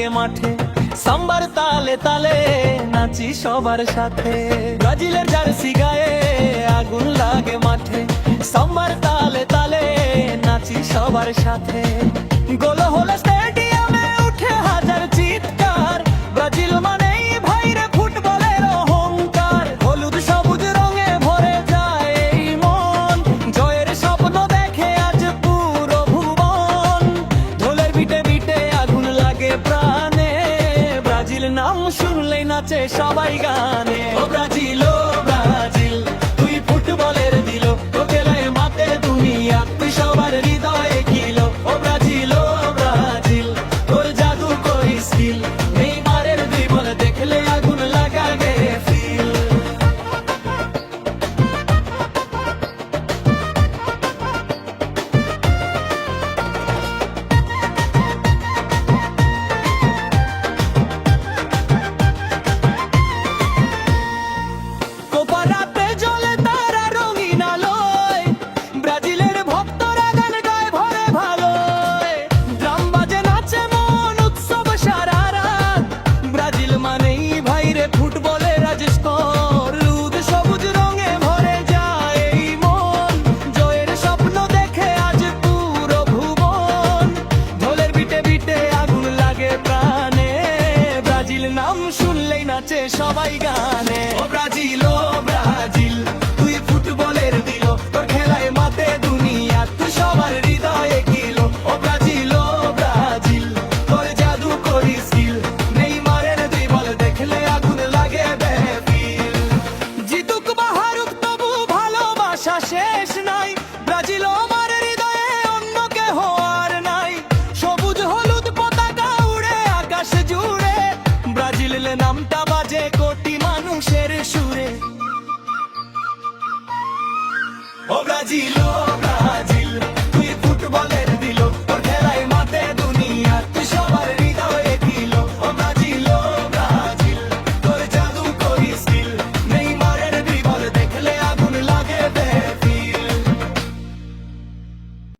লাগে মাঠে, সাম্বার তালে তালে নাচি সবার সাথে। ব্রাজিলের জার্সি গায়ে আগুন লাগে মাঠে, সাম্বার তালে তালে নাচি সবার সাথে। গোল হলে স্টেডিয়ামে উঠে হাজার চিৎকার, ব্রাজিল মানেই ভাইরে ফুটবলের অহংকার। হলুদ সবুজ রঙে ভরে যায় এই মন, জয়ের স্বপ্ন দেখে আজ পুরো ভুবন। ঢোলের বিটে বিটে আগুন লাগে প্রাণে, ব্রাজিল নাম শুনলেই নাচে সবাই গানে। ও ব্রাজিল, ও ব্রাজিল, তুই ফুটবলের দিল, তো খেলায় মাতে দুনিয়া, তুই সবার হৃদয়ে কিলো। ও ব্রাজিল, ও ব্রাজিল, তোর জাদু করি স্কিল, নেইমারের ড্রিবল দেখলে আগুন লাগাগে ফিল। কোপারাতে জ্বলে তারা রঙিন আলোয়, ব্রাজিলের ভক্তরা গান গায় ভরে ভালোয়। ড্রাম বাজে নাচে মন উৎসব সারা রাত, ব্রাজিল মানেই ভাইরে ফুটবলের রাজস্কর। হলুদ সবুজ রঙে ভরে যায় এই মন, জয়ের স্বপ্ন দেখে আজ পুরো ভুবন। ঢোলের বিটে বিটে আগুন লাগে প্রাণে, ব্রাজিল নাম শুনলেই নাচে সবাই গানে। ও ব্রাজিল, ও ব্রাজিল, তুই ফুটবলের দিল, তোর খেলায় মাতে দুনিয়া, তুই সবার হৃদয়ে কিলো। ও ব্রাজিল, ও ব্রাজিল, তোর জাদু করি স্কিল, নেইমারের ড্রিবল দেখলে আগুন লাগে বেফিল। জিতুক বা হারুক তবু ভালোবাসা শেষ নাই, ব্রাজিল আমার হৃদয়ে অন্য কেহ আর নাই। সবুজ হলুদ পতাকা উড়ে আকাশ জুড়ে, ব্রাজিলের নামটা বাজে